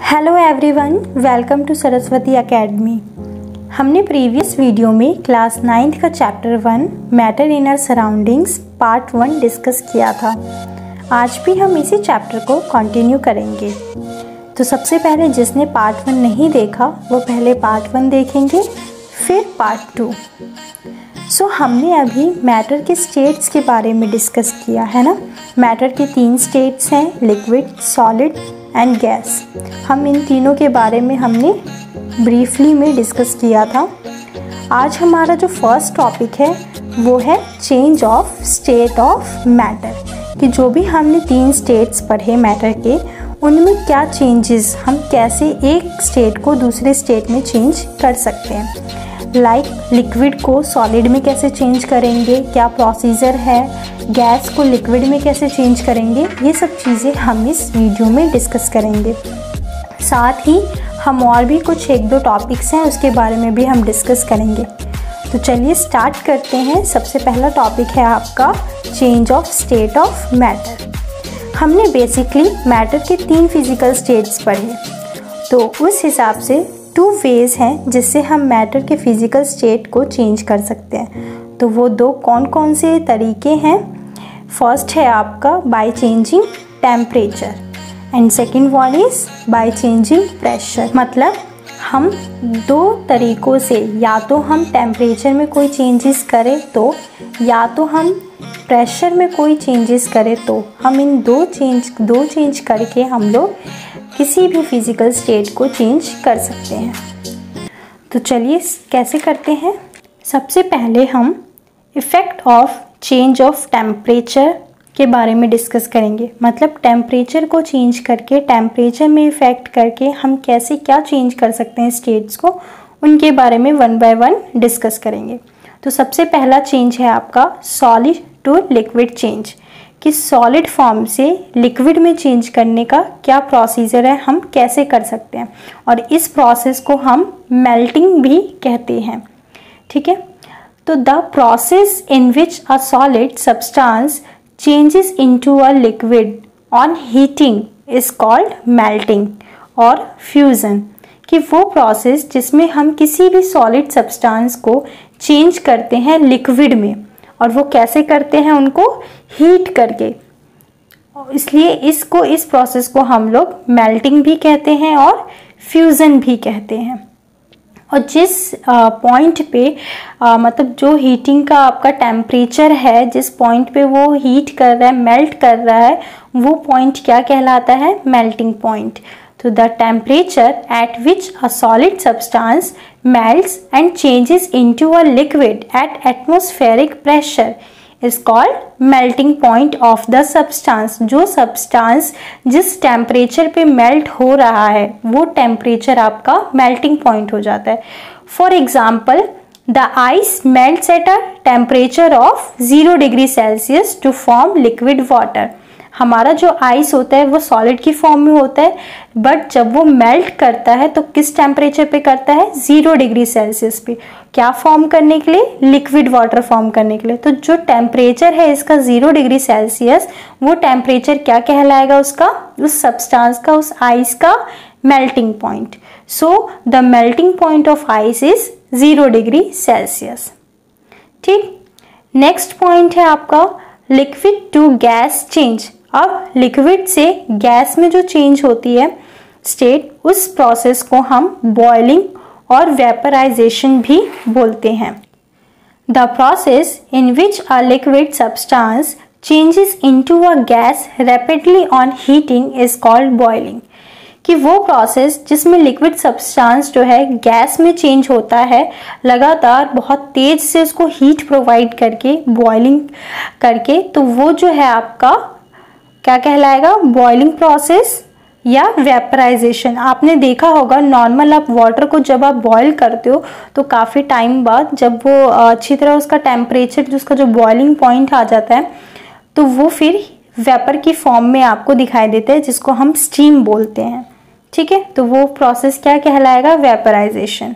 Hello everyone, welcome to Saraswati academy. हमने previous video में class 9th का chapter 1 matter in our surroundings part 1 discuss किया था। आज भी हम इसी चैप्टर को कंटिन्यू करेंगे। तो सबसे पहले जिसने पार्ट 1 नहीं देखा वो पहले पार्ट 1 देखेंगे, फिर पार्ट 2। सो हमने अभी मैटर के स्टेट्स के बारे में डिस्कस किया है ना। मैटर के 3 स्टेट्स हैं, लिक्विड, सॉलिड एंड गैस। हम इन तीनों के बारे में हमने ब्रीफली में डिस्कस किया था। आज हमारा जो फर्स्ट टॉपिक है वो है change of state of matter, कि जो भी हमने 3 स्टेट्स पढ़े मैटर के, उनमें क्या चेंजेस, हम कैसे एक स्टेट को दूसरे स्टेट में चेंज कर सकते हैं। लाइक लिक्विड को सॉलिड में कैसे चेंज करेंगे, क्या प्रोसीजर है, गैस को लिक्विड में कैसे चेंज करेंगे, ये सब चीज़ें हम इस वीडियो में डिस्कस करेंगे। साथ ही हम और भी कुछ 1-2 टॉपिक्स हैं, उसके बारे में भी हम डिस्कस करेंगे। तो चलिए स्टार्ट करते हैं। सबसे पहला टॉपिक है आपका change of state of matter. हमने बेसिकली मैटर के 3 फिजिकल स्टेट्स पढ़े, तो उस हिसाब से 2 वेज हैं जिससे हम मैटर के फिजिकल स्टेट को चेंज कर सकते हैं। तो वो 2 कौन कौन से तरीके हैं? फर्स्ट है आपका by changing temperature and second one is by changing pressure. मतलब हम 2 तरीक़ों से, या तो हम टेम्परेचर में कोई चेंजेस करें तो, या तो हम प्रेशर में कोई चेंजेस करें तो, हम इन दो चेंज करके हम लोग किसी भी फिज़िकल स्टेट को चेंज कर सकते हैं। तो चलिए कैसे करते हैं। सबसे पहले हम effect of change of temperature के बारे में डिस्कस करेंगे। मतलब टेम्परेचर को चेंज करके, टेम्परेचर में इफ़ेक्ट करके हम कैसे क्या चेंज कर सकते हैं स्टेट्स को, उनके बारे में 1 बाय 1 डिस्कस करेंगे। तो सबसे पहला चेंज है आपका सॉलिड टू लिक्विड चेंज, कि सॉलिड फॉर्म से लिक्विड में चेंज करने का क्या प्रोसीजर है, हम कैसे कर सकते हैं। और इस प्रोसेस को हम मेल्टिंग भी कहते हैं। ठीक है। तो the process in which a solid substance changes into a liquid on heating is called melting और फ्यूजन, कि वो प्रोसेस जिसमें हम किसी भी सॉलिड सब्सटेंस को चेंज करते हैं लिक्विड में, और वो कैसे करते हैं, उनको हीट करके। इसलिए इस प्रोसेस को हम लोग मेल्टिंग भी कहते हैं और फ्यूज़न भी कहते हैं। और जिस पॉइंट पे मतलब जो हीटिंग का आपका टेम्परेचर है, जिस पॉइंट पे वो हीट कर रहा है, मेल्ट कर रहा है, वो पॉइंट क्या कहलाता है? Melting point. तो the temperature at which a solid substance melts and changes into a liquid at atmospheric pressure is called melting point of the substance। जो सब्सटेंस जिस टेम्परेचर पे मेल्ट हो रहा है, वो टेम्परेचर आपका मेल्टिंग पॉइंट हो जाता है। For example, the ice melts at a temperature of 0 degree Celsius to form liquid water. हमारा जो आइस होता है वो सॉलिड की फॉर्म में होता है, बट जब वो मेल्ट करता है तो किस टेम्परेचर पे करता है? 0 डिग्री सेल्सियस पे। क्या फॉर्म करने के लिए? लिक्विड वाटर फॉर्म करने के लिए। तो जो टेम्परेचर है इसका 0 डिग्री सेल्सियस, वो टेम्परेचर क्या कहलाएगा उसका? उस सब्सटेंस का, उस आइस का melting point. So the melting point of ice is 0 degree Celsius. ठीक। नेक्स्ट पॉइंट है आपका लिक्विड टू गैस चेंज। अब लिक्विड से गैस में जो चेंज होती है स्टेट, उस प्रोसेस को हम बॉइलिंग और वेपराइजेशन भी बोलते हैं। The process in which a liquid substance changes into a gas rapidly on heating is called boiling, कि वो प्रोसेस जिसमें लिक्विड सब्सटेंस जो है गैस में चेंज होता है, लगातार बहुत तेज से उसको हीट प्रोवाइड करके, बॉइलिंग करके, तो वो जो है आपका क्या कहलाएगा? बॉइलिंग प्रोसेस या वेपराइजेशन। आपने देखा होगा नॉर्मल आप वाटर को जब आप बॉईल करते हो तो काफ़ी टाइम बाद जब वो अच्छी तरह उसका टेम्परेचर, उसका जो बॉइलिंग पॉइंट आ जाता है, तो वो फिर वेपर की फॉर्म में आपको दिखाई देता है, जिसको हम स्टीम बोलते हैं। ठीक है। तो वो प्रोसेस क्या कहलाएगा? वेपराइजेशन।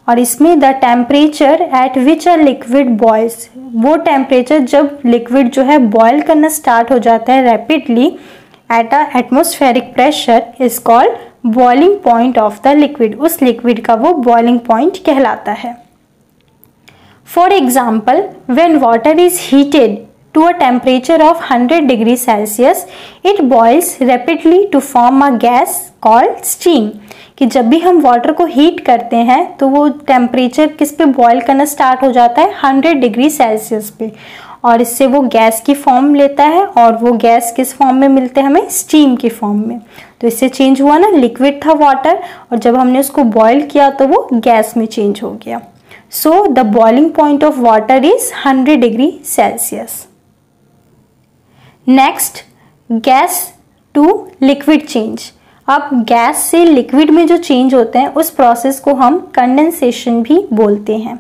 और इसमें the temperature at which a liquid boils, वो टेम्परेचर जब लिक्विड जो है बॉयल करना स्टार्ट हो जाता है rapidly at a atmospheric pressure is called boiling point of the liquid, उस लिक्विड का वो बॉइलिंग पॉइंट कहलाता है। For example, when water is heated to a temperature of 100 degrees Celsius, it boils rapidly to form a gas called steam। कि जब भी हम water को हीट करते हैं तो वो टेम्परेचर किस पे बॉयल करना स्टार्ट हो जाता है, 100 डिग्री सेल्सियस पे, और इससे वो गैस की फॉर्म लेता है, और वो गैस किस फॉर्म में मिलते हैं हमें, स्टीम की फॉर्म में। तो इससे चेंज हुआ ना, लिक्विड था वाटर, और जब हमने उसको बॉयल किया तो वो गैस में चेंज हो गया। So the boiling point of water is 100 degree Celsius. Next, gas to liquid change. अब गैस से लिक्विड में जो चेंज होते हैं उस प्रोसेस को हम कंडेंसेशन भी बोलते हैं।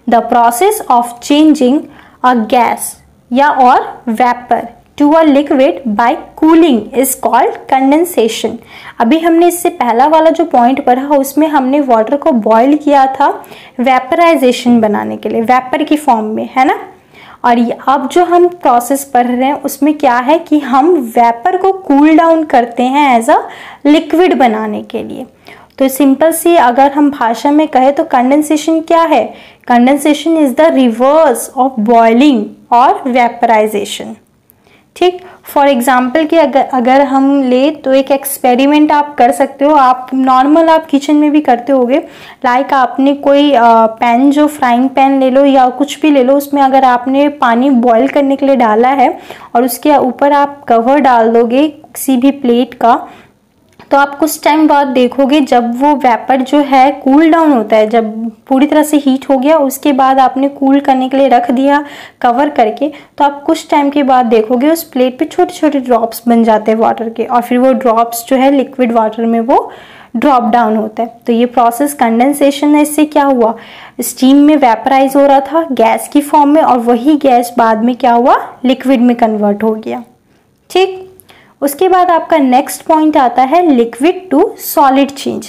The process of changing a gas या और vapour to a liquid by cooling is called condensation. अभी हमने इससे पहला वाला जो पॉइंट पढ़ा उसमें हमने वाटर को बॉयल किया था वेपराइजेशन बनाने के लिए, वेपर की फॉर्म में, है ना। और अब जो हम प्रोसेस पढ़ रहे हैं उसमें क्या है कि हम वेपर को कूल डाउन करते हैं एज अ लिक्विड बनाने के लिए। तो सिंपल सी अगर हम भाषा में कहें तो कंडेंसेशन क्या है, condensation is the reverse of boiling और वेपराइजेशन। ठीक, फॉर एग्जाम्पल कि अगर हम ले तो एक एक्सपेरिमेंट आप कर सकते हो, आप नॉर्मल आप किचन में भी करते होगे। लाइक आपने कोई पैन, जो फ्राइंग पैन ले लो या कुछ भी ले लो, उसमें अगर आपने पानी बॉईल करने के लिए डाला है और उसके ऊपर आप कवर डाल दोगे किसी भी प्लेट का, तो आप कुछ टाइम बाद देखोगे जब वो वेपर जो है कूल डाउन होता है, जब पूरी तरह से हीट हो गया, उसके बाद आपने कूल करने के लिए रख दिया कवर करके, तो आप कुछ टाइम के बाद देखोगे उस प्लेट पे छोटे छोटे ड्रॉप्स बन जाते हैं वाटर के, और फिर वो ड्रॉप्स जो है लिक्विड वाटर में वो ड्रॉप डाउन होता है। तो ये प्रोसेस कंडेंसेशन है। इससे क्या हुआ, स्टीम में वेपराइज हो रहा था गैस की फॉर्म में, और वही गैस बाद में क्या हुआ, लिक्विड में कन्वर्ट हो गया। ठीक, उसके बाद आपका नेक्स्ट पॉइंट आता है लिक्विड टू सॉलिड चेंज।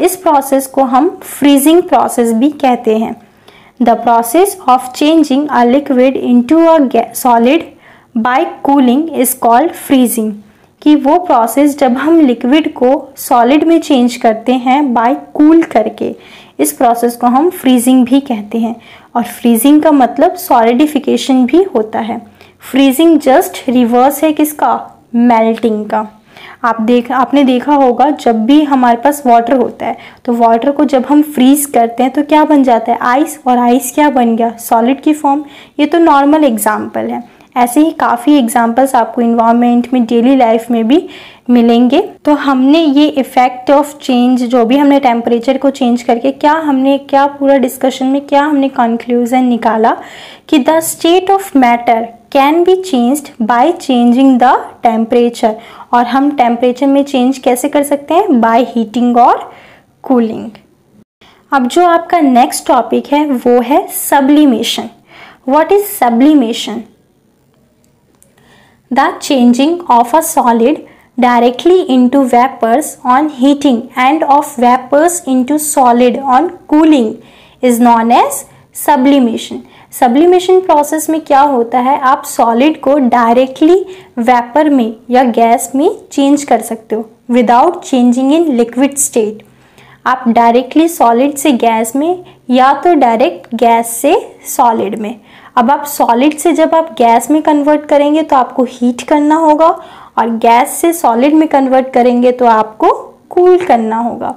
इस प्रोसेस को हम फ्रीजिंग प्रोसेस भी कहते हैं। The process of changing a liquid into a solid bye cooling is called freezing. कि वो प्रोसेस जब हम लिक्विड को सॉलिड में चेंज करते हैं बाय कूल करके, इस प्रोसेस को हम फ्रीजिंग भी कहते हैं। और फ्रीजिंग का मतलब सॉलिडिफिकेशन भी होता है। फ्रीजिंग जस्ट रिवर्स है किसका, मेल्टिंग का। आपने देखा होगा जब भी हमारे पास वाटर होता है तो वाटर को जब हम फ्रीज करते हैं तो क्या बन जाता है, आइस, और आइस क्या बन गया, सॉलिड की फॉर्म। ये तो नॉर्मल एग्जाम्पल है, ऐसे ही काफ़ी एग्जाम्पल्स आपको इन्वायरमेंट में, डेली लाइफ में भी मिलेंगे। तो हमने ये इफेक्ट ऑफ चेंज, जो भी हमने टेम्परेचर को चेंज करके क्या पूरा डिस्कशन में क्या हमने कंक्लूजन निकाला कि the state of matter can be changed by changing the temperature. और हम टेम्परेचर में चेंज कैसे कर सकते हैं, बाय हीटिंग और कूलिंग। अब जो आपका नेक्स्ट टॉपिक है वो है sublimation. What is sublimation? The changing of a solid directly into vapors on heating and of vapors into solid on cooling is known as sublimation. Sublimation process में क्या होता है, आप solid को directly vapor में या गैस में change कर सकते हो without changing in liquid state। आप डायरेक्टली सॉलिड से गैस में या तो डायरेक्ट गैस से सॉलिड में। अब आप सॉलिड से जब आप गैस में कन्वर्ट करेंगे तो आपको हीट करना होगा, और गैस से सॉलिड में कन्वर्ट करेंगे तो आपको कूल करना होगा।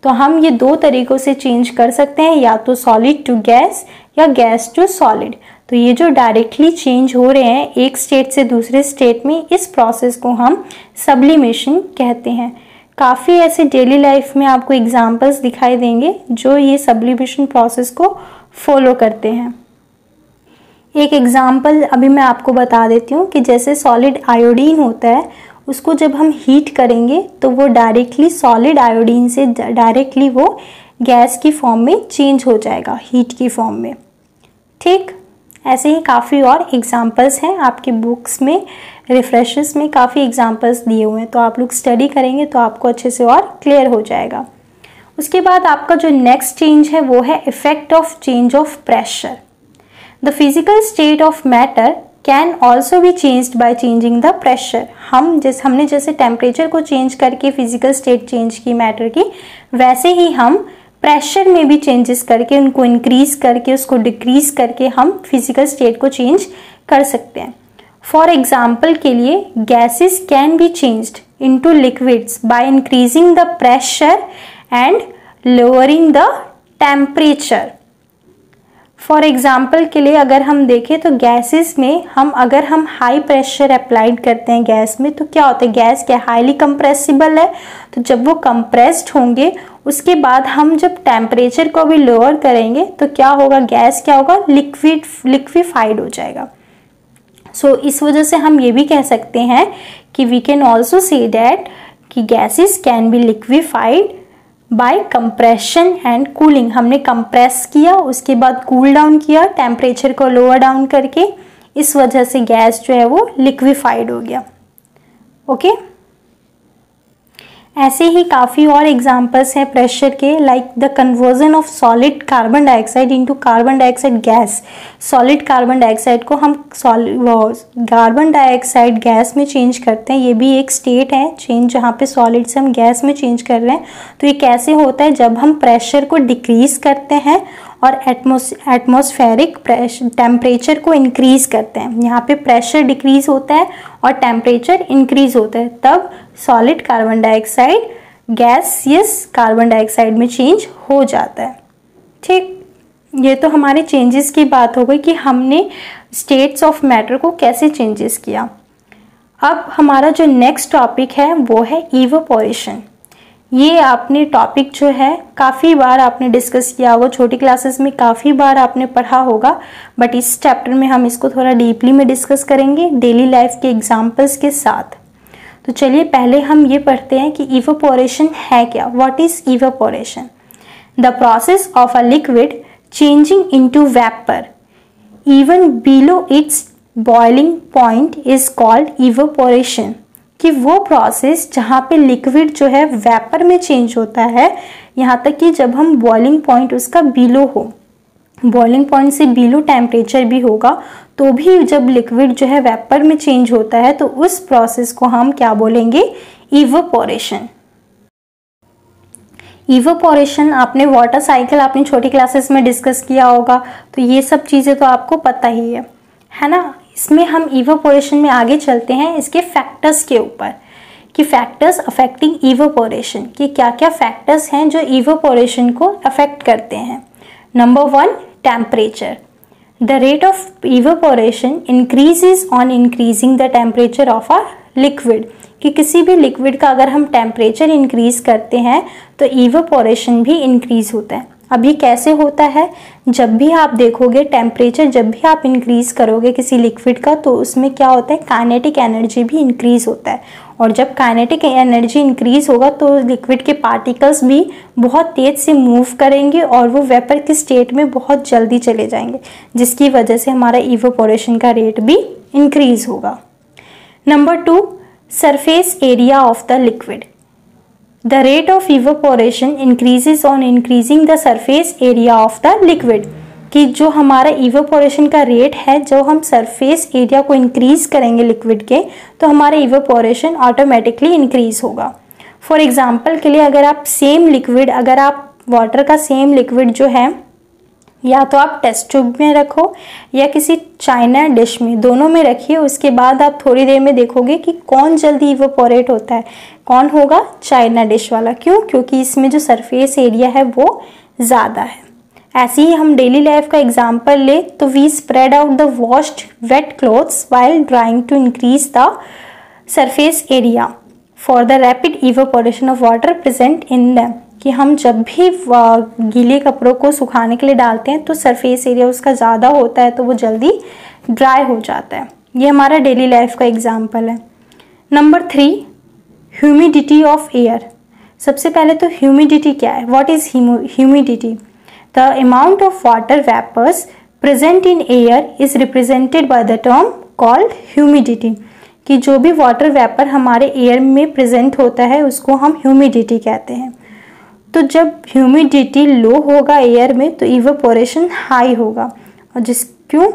तो हम ये दो तरीक़ों से चेंज कर सकते हैं, या तो सॉलिड टू गैस या गैस टू सॉलिड। तो ये जो डायरेक्टली चेंज हो रहे हैं एक स्टेट से दूसरे स्टेट में, इस प्रोसेस को हम सब्लिमेशन कहते हैं। काफ़ी ऐसे डेली लाइफ में आपको एग्जाम्पल्स दिखाई देंगे जो ये सब्लिमेशन प्रोसेस को फॉलो करते हैं। एक एग्जाम्पल अभी मैं आपको बता देती हूँ कि जैसे सॉलिड आयोडीन होता है, उसको जब हम हीट करेंगे तो वो डायरेक्टली सॉलिड आयोडीन से डायरेक्टली वो गैस की फॉर्म में चेंज हो जाएगा, हीट की फॉर्म में। ठीक, ऐसे ही काफ़ी और एग्जाम्पल्स हैं आपकी बुक्स में, रिफ्रेशर्स में काफ़ी एग्जाम्पल्स दिए हुए हैं, तो आप लोग स्टडी करेंगे तो आपको अच्छे से और क्लियर हो जाएगा। उसके बाद आपका जो नेक्स्ट चेंज है वो है effect of change of pressure. The physical state of matter can also be changed by changing the pressure. हमने जैसे टेम्परेचर को चेंज करके फिजिकल स्टेट चेंज की मैटर की, वैसे ही हम प्रेशर में भी चेंजेस करके, उनको इंक्रीज करके, उसको डिक्रीज करके हम फिजिकल स्टेट को चेंज कर सकते हैं। फॉर एग्जाम्पल के लिए gases can be changed into liquids by increasing the pressure and lowering the temperature. For example के लिए अगर हम देखें तो गैसेस में अगर हम हाई प्रेशर अप्लाइड करते हैं गैस में, तो क्या होता है, गैस क्या हाईली कंप्रेसिबल है, तो जब वो कंप्रेस्ड होंगे उसके बाद हम जब टेम्परेचर को भी लोअर करेंगे तो क्या होगा, गैस क्या होगा, लिक्विफाइड हो जाएगा। सो इस वजह से हम ये भी कह सकते हैं कि we can also say that कि gases can be liquefied by compression and cooling. हमने कंप्रेस किया, उसके बाद कूल डाउन किया टेम्परेचर को लोअर डाउन करके, इस वजह से गैस जो है वो लिक्विफाइड हो गया। ओके, ऐसे ही काफ़ी और एग्जांपल्स हैं प्रेशर के, like the conversion of solid carbon dioxide into carbon dioxide gas. Solid carbon dioxide को हम कार्बन डाइऑक्साइड गैस में चेंज करते हैं। ये भी एक स्टेट है चेंज, जहाँ पे सॉलिड से हम गैस में चेंज कर रहे हैं। तो ये कैसे होता है, जब हम प्रेशर को डिक्रीज करते हैं और एटमॉस्फेरिक टेम्परेचर को इंक्रीज करते हैं। यहाँ पे प्रेशर डिक्रीज होता है और टेम्परेचर इंक्रीज होता है, तब solid carbon dioxide gaseous carbon dioxide में चेंज हो जाता है। ठीक, ये तो हमारे चेंजेस की बात हो गई कि हमने स्टेट्स ऑफ मैटर को कैसे चेंजेस किया। अब हमारा जो नेक्स्ट टॉपिक है वो है इवेपोरेशन। ये आपने टॉपिक जो है काफ़ी बार आपने डिस्कस किया होगा, छोटी क्लासेस में काफ़ी बार आपने पढ़ा होगा, बट इस चैप्टर में हम इसको थोड़ा डीपली में डिस्कस करेंगे डेली लाइफ के एग्जांपल्स के साथ। तो चलिए पहले हम ये पढ़ते हैं कि इवेपोरेशन है क्या। What is evaporation? The process of a liquid changing into vapour even below it's boiling point is called evaporation. कि वो प्रोसेस जहाँ पे लिक्विड जो है वेपर में चेंज होता है, यहाँ तक कि जब हम बॉइलिंग पॉइंट उसका बिलो हो, बॉइलिंग पॉइंट से बिलो टेम्परेचर भी होगा, तो भी जब लिक्विड जो है वेपर में चेंज होता है तो उस प्रोसेस को हम क्या बोलेंगे, इवेपोरेशन। इवेपोरेशन आपने वाटर साइकिल आपने छोटी क्लासेस में डिस्कस किया होगा, तो ये सब चीज़ें तो आपको पता ही है ना। इसमें हम इवेपोरेशन में आगे चलते हैं इसके फैक्टर्स के ऊपर, कि फैक्टर्स अफेक्टिंग इवेपोरेशन, कि क्या क्या फैक्टर्स हैं जो इवेपोरेशन को अफेक्ट करते हैं। Number 1, temperature. The rate of evaporation increases on increasing the temperature of a liquid. कि किसी भी लिक्विड का अगर हम टेम्परेचर इंक्रीज करते हैं तो इवेपोरेशन भी इंक्रीज होता है। अब ये कैसे होता है, जब भी आप देखोगे टेम्परेचर जब भी आप इंक्रीज करोगे किसी लिक्विड का, तो उसमें क्या होता है, काइनेटिक एनर्जी भी इंक्रीज होता है। और जब काइनेटिक एनर्जी इंक्रीज होगा तो लिक्विड के पार्टिकल्स भी बहुत तेज से मूव करेंगे और वो वेपर के स्टेट में बहुत जल्दी चले जाएंगे, जिसकी वजह से हमारा इवेपोरेशन का रेट भी इंक्रीज होगा। Number 2, surface area of the liquid. The rate of evaporation increases on increasing the surface area of the liquid। कि जो हमारा evaporation का रेट है, जो हम सरफेस एरिया को इंक्रीज करेंगे लिक्विड के, तो हमारा evaporation ऑटोमेटिकली इंक्रीज होगा। फॉर एग्जाम्पल के लिए अगर आप सेम लिक्विड, अगर आप वाटर का सेम लिक्विड जो है या तो आप टेस्ट ट्यूब में रखो या किसी चाइना डिश में, दोनों में रखिए, उसके बाद आप थोड़ी देर में देखोगे कि कौन जल्दी इवेपोरेट होता है, कौन होगा, चाइना डिश वाला। क्यों? क्योंकि इसमें जो सरफेस एरिया है वो ज़्यादा है। ऐसे ही हम डेली लाइफ का एग्जांपल ले तो we spread out the washed wet clothes while drying to increase the surface area for the rapid evaporation of water present in them. कि हम जब भी गीले कपड़ों को सुखाने के लिए डालते हैं तो सरफेस एरिया उसका ज़्यादा होता है, तो वो जल्दी ड्राई हो जाता है। ये हमारा डेली लाइफ का एग्जांपल है। Number 3, humidity of air. सबसे पहले तो ह्यूमिडिटी क्या है, what is humidity? The amount of water vapours present in air is represented by the term called humidity. कि जो भी वाटर वेपर हमारे एयर में प्रेजेंट होता है उसको हम ह्यूमिडिटी कहते हैं। तो जब ह्यूमिडिटी लो होगा एयर में तो इवेपोरेशन हाई होगा, और क्यों?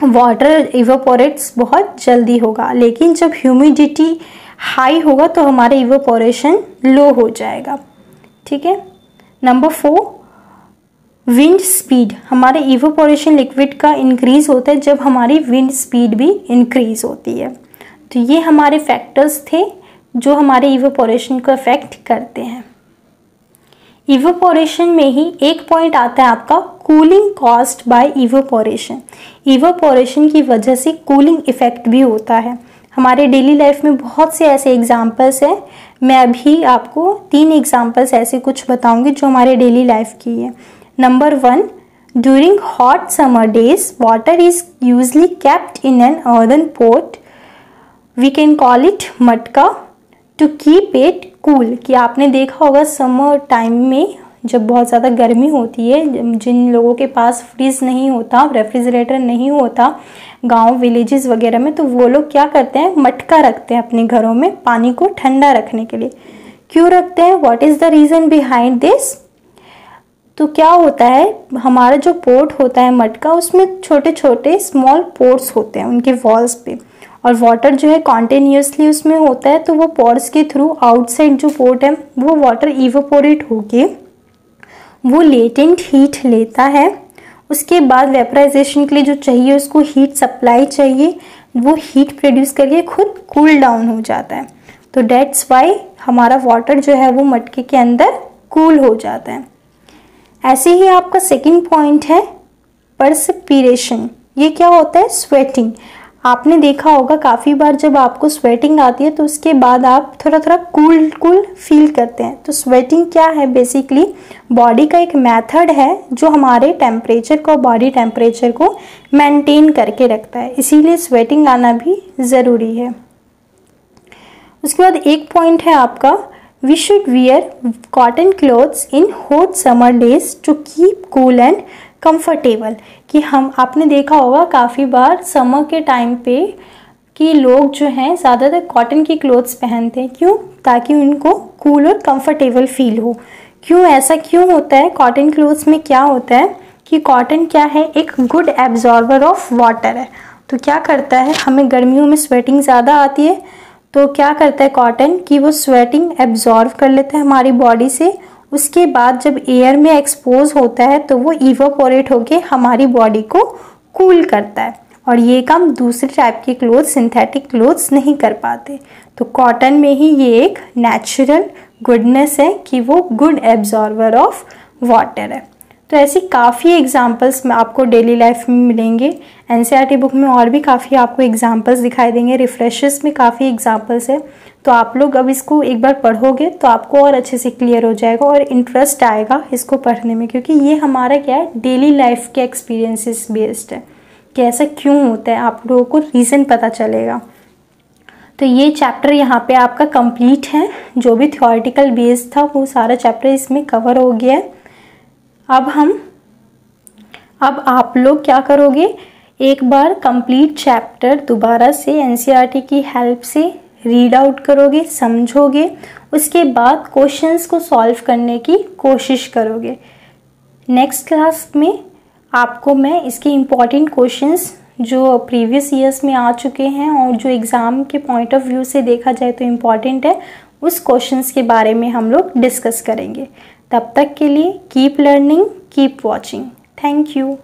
वाटर इवेपोरेट्स बहुत जल्दी होगा, लेकिन जब ह्यूमिडिटी हाई होगा तो हमारा इवेपोरेशन लो हो जाएगा। ठीक है। Number 4, wind speed. हमारे इवेपोरेशन लिक्विड का इंक्रीज होता है जब हमारी विंड स्पीड भी इंक्रीज होती है। तो ये हमारे फैक्टर्स थे जो हमारे इवेपोरेशन को अफेक्ट करते हैं। इवेपोरेशन में ही एक पॉइंट आता है आपका cooling caused by evaporation. Evaporation की वजह से कूलिंग इफेक्ट भी होता है। हमारे डेली लाइफ में बहुत से ऐसे एग्जांपल्स हैं। मैं अभी आपको 3 एग्जांपल्स ऐसे कुछ बताऊंगी जो हमारे डेली लाइफ की है। Number 1, during hot summer days water is usually kept in an earthen pot, we can call it matka, to keep it cool. कि आपने देखा होगा समर टाइम में जब बहुत ज़्यादा गर्मी होती है, जिन लोगों के पास फ्रिज नहीं होता, रेफ्रिजरेटर नहीं होता गांव विलेजेस वगैरह में, तो वो लोग क्या करते हैं, मटका रखते हैं अपने घरों में पानी को ठंडा रखने के लिए। क्यों रखते हैं? What is the reason behind this? तो क्या होता है, हमारा जो पोर्ट होता है मटका, उसमें छोटे छोटे स्मॉल पोर्स होते हैं उनके वॉल्स पे, और वाटर जो है कॉन्टिन्यूसली उसमें होता है, तो वो पोर्स के थ्रू आउटसाइड जो पोर्ट है वो वाटर इवेपोरेट होके वो लेटेंट हीट लेता है। उसके बाद वेपराइजेशन के लिए जो चाहिए उसको हीट सप्लाई चाहिए, वो हीट प्रोड्यूस करके खुद कूल डाउन हो जाता है। तो डेट्स वाई हमारा वाटर जो है वो मटके के अंदर कूल हो जाता है। ऐसे ही आपका सेकंड पॉइंट है परस्पिरेशन। ये क्या होता है? स्वेटिंग। आपने देखा होगा काफ़ी बार जब आपको स्वेटिंग आती है तो उसके बाद आप थोड़ा थोड़ा कूल फील करते हैं। तो स्वेटिंग क्या है? बेसिकली बॉडी का एक मेथड है जो हमारे टेम्परेचर को, बॉडी टेम्परेचर को मेंटेन करके रखता है, इसीलिए स्वेटिंग आना भी ज़रूरी है। उसके बाद एक पॉइंट है आपका, we should wear cotton clothes in hot summer days to keep cool and comfortable. कि आपने देखा होगा काफ़ी बार समर के टाइम पे कि लोग जो हैं ज़्यादातर कॉटन की क्लोथ्स पहनते हैं। क्यों? ताकि उनको कूल और कंफर्टेबल फील हो। क्यों ऐसा क्यों होता है? कॉटन क्लोथ्स में क्या होता है कि कॉटन क्या है, एक गुड एब्जॉर्बर ऑफ वाटर है। तो क्या करता है, हमें गर्मियों में स्वेटिंग ज़्यादा आती है, तो क्या करता है कॉटन कि वो स्वेटिंग एब्जॉर्व कर लेता है हमारी बॉडी से। उसके बाद जब एयर में एक्सपोज होता है तो वो इवेपोरेट होके हमारी बॉडी को कूल करता है, और ये काम दूसरे टाइप के क्लोथ्स, सिंथेटिक क्लोथ्स नहीं कर पाते। तो कॉटन में ही ये एक नेचुरल गुडनेस है कि वो गुड एब्जॉर्बर ऑफ वाटर है। तो ऐसी काफ़ी एग्जांपल्स में आपको डेली लाइफ में मिलेंगे। एनसीईआरटी बुक में और भी काफ़ी आपको एग्जांपल्स दिखाई देंगे, रिफ्रेशर्स में काफ़ी एग्जांपल्स है। तो आप लोग अब इसको एक बार पढ़ोगे तो आपको और अच्छे से क्लियर हो जाएगा और इंटरेस्ट आएगा इसको पढ़ने में, क्योंकि ये हमारा क्या है, डेली लाइफ के एक्सपीरियंसेस बेस्ड है कि ऐसा क्यों होता है, आप लोगों को रीज़न पता चलेगा। तो ये चैप्टर यहाँ पे आपका कंप्लीट है। जो भी थ्योरेटिकल बेस था वो सारा चैप्टर इसमें कवर हो गया है। अब आप लोग क्या करोगे, एक बार कंप्लीट चैप्टर दोबारा से एनसीईआरटी की हेल्प से रीड आउट करोगे, समझोगे, उसके बाद क्वेश्चंस को सॉल्व करने की कोशिश करोगे। नेक्स्ट क्लास में आपको मैं इसके इम्पॉर्टेंट क्वेश्चंस जो प्रीवियस ईयर्स में आ चुके हैं और जो एग्ज़ाम के पॉइंट ऑफ व्यू से देखा जाए तो इम्पॉर्टेंट है, उस क्वेश्चंस के बारे में हम लोग डिस्कस करेंगे। तब तक के लिए keep learning, keep watching. Thank you.